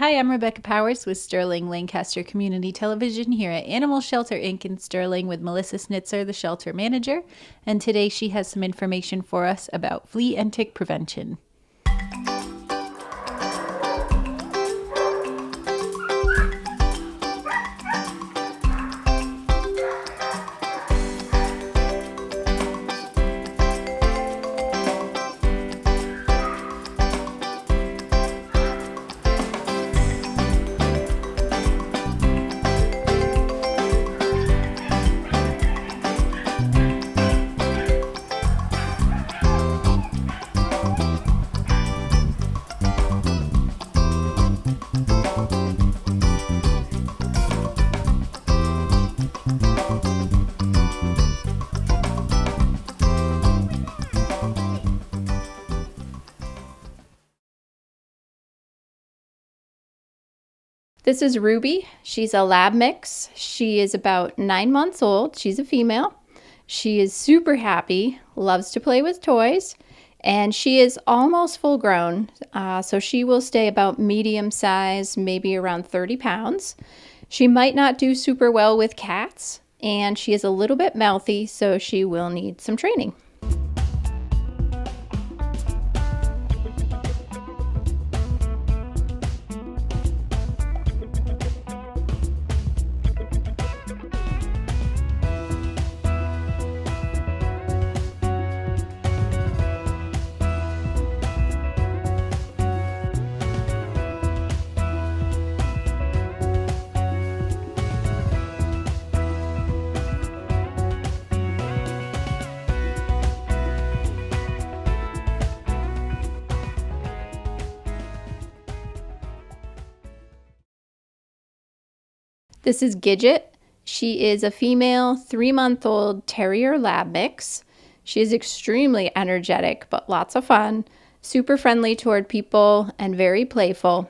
Hi, I'm Rebecca Powers with Sterling-Lancaster Community Television here at Animal Shelter Inc. in Sterling with Melissa Snitzer, the shelter manager. And today she has some information for us about flea and tick prevention. This is Ruby. She's a lab mix. She is about 9 months old. She's a female. She is super happy, loves to play with toys, and she is almost full grown. So she will stay about medium size, maybe around 30 pounds. She might not do super well with cats, and she is a little bit mouthy, so she will need some training. This is Gidget. She is a female 3-month-old terrier lab mix. She is extremely energetic, but lots of fun, super friendly toward people, and very playful,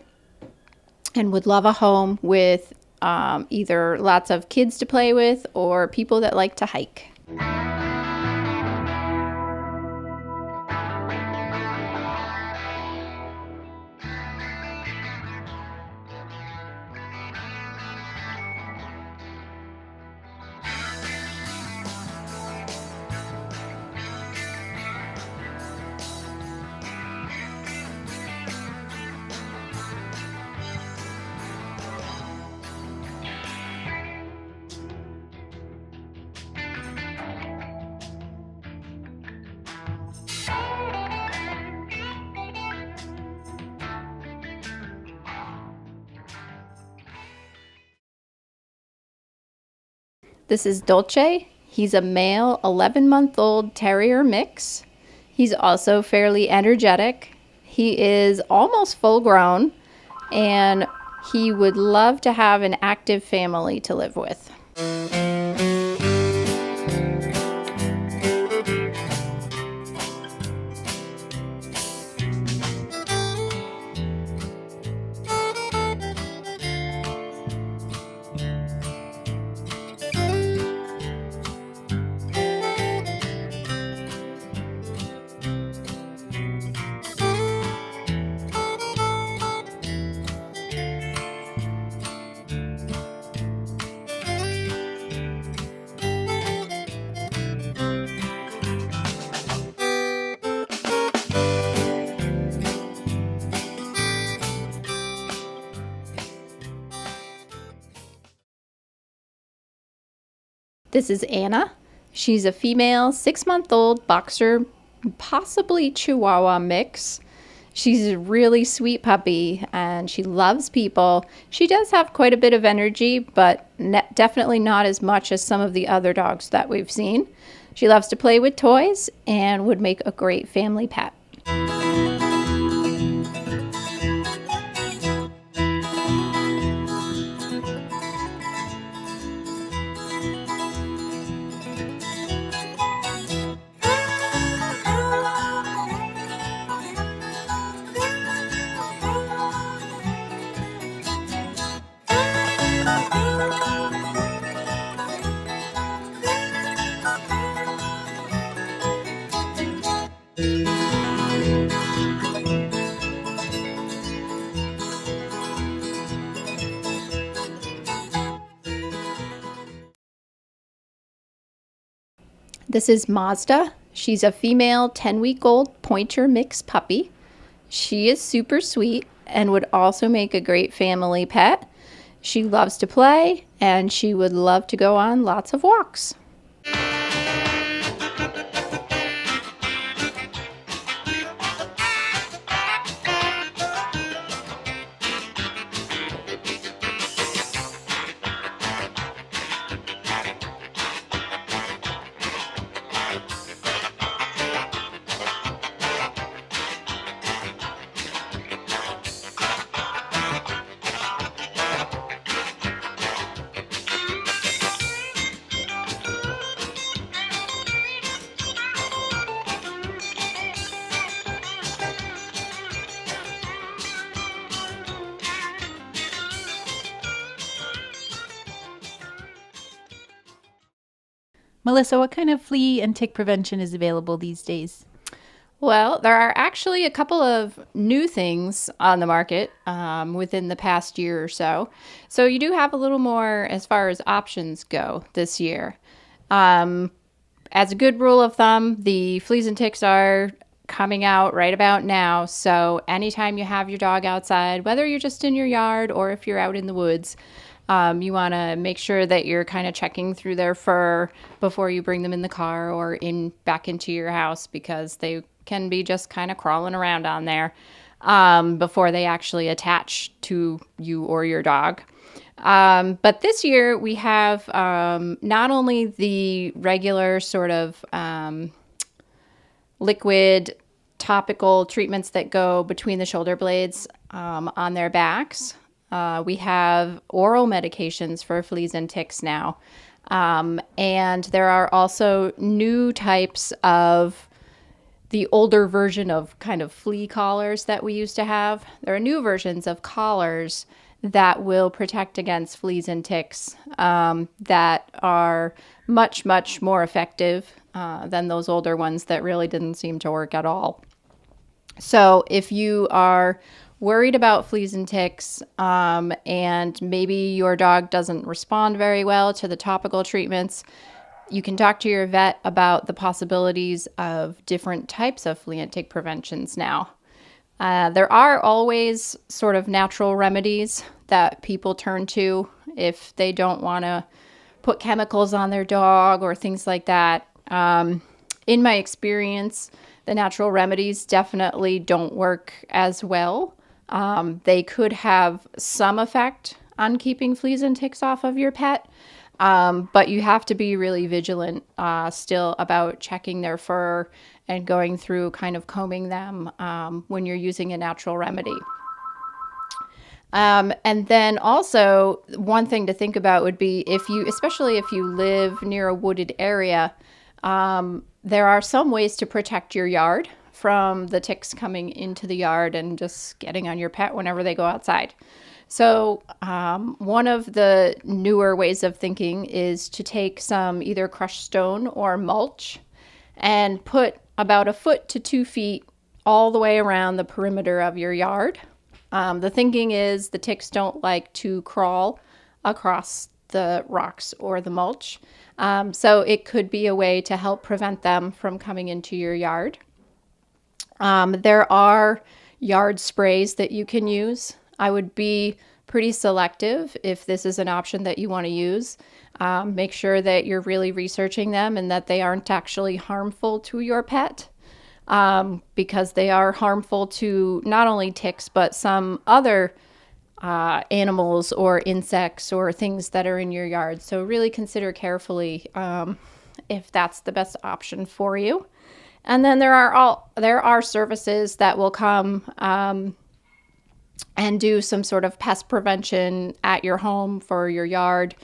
and would love a home with either lots of kids to play with or people that like to hike. This is Dolce. He's a male 11-month-old terrier mix. He's also fairly energetic. He is almost full grown, and he would love to have an active family to live with. This is Anna. She's a female 6-month-old boxer, possibly Chihuahua mix. She's a really sweet puppy and she loves people. She does have quite a bit of energy, but definitely not as much as some of the other dogs that we've seen. She loves to play with toys and would make a great family pet. This is Mazda. She's a female 10-week-old pointer mix puppy. She is super sweet and would also make a great family pet. She loves to play and she would love to go on lots of walks. Melissa, what kind of flea and tick prevention is available these days? Well, there are actually a couple of new things on the market within the past year or so. So you do have a little more as far as options go this year. As a good rule of thumb, the fleas and ticks are coming out right about now. So anytime you have your dog outside, whether you're just in your yard or if you're out in the woods, you want to make sure that you're kind of checking through their fur before you bring them in the car or back into your house, because they can be just kind of crawling around on there before they actually attach to you or your dog. But this year we have not only the regular sort of liquid topical treatments that go between the shoulder blades on their backs. We have oral medications for fleas and ticks now. And there are also new types of the older version of kind of flea collars that we used to have. There are new versions of collars that will protect against fleas and ticks that are much, much more effective than those older ones that really didn't seem to work at all. So if you are worried about fleas and ticks and maybe your dog doesn't respond very well to the topical treatments, you can talk to your vet about the possibilities of different types of flea and tick preventions now. There are always sort of natural remedies that people turn to if they don't want to put chemicals on their dog or things like that. In my experience, the natural remedies definitely don't work as well. They could have some effect on keeping fleas and ticks off of your pet, but you have to be really vigilant still about checking their fur and going through kind of combing them when you're using a natural remedy. And then also one thing to think about would be especially if you live near a wooded area, there are some ways to protect your yard from the ticks coming into the yard and just getting on your pet whenever they go outside. So one of the newer ways of thinking is to take some either crushed stone or mulch and put about 1 foot to 2 feet all the way around the perimeter of your yard. The thinking is the ticks don't like to crawl across the rocks or the mulch. So it could be a way to help prevent them from coming into your yard. There are yard sprays that you can use. I would be pretty selective if this is an option that you want to use. Make sure that you're really researching them and that they aren't actually harmful to your pet, because they are harmful to not only ticks, but some other animals or insects or things that are in your yard. So really consider carefully if that's the best option for you. And then there are services that will come and do some sort of pest prevention at your home for your yard.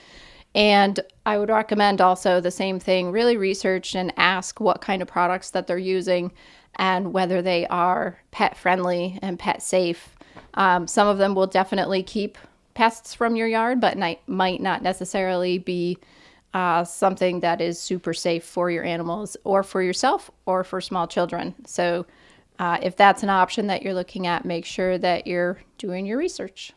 And I would recommend also the same thing, really research and ask what kind of products that they're using and whether they are pet friendly and pet safe. Some of them will definitely keep pests from your yard, but might not necessarily be something that is super safe for your animals or for yourself or for small children. So if that's an option that you're looking at, make sure that you're doing your research.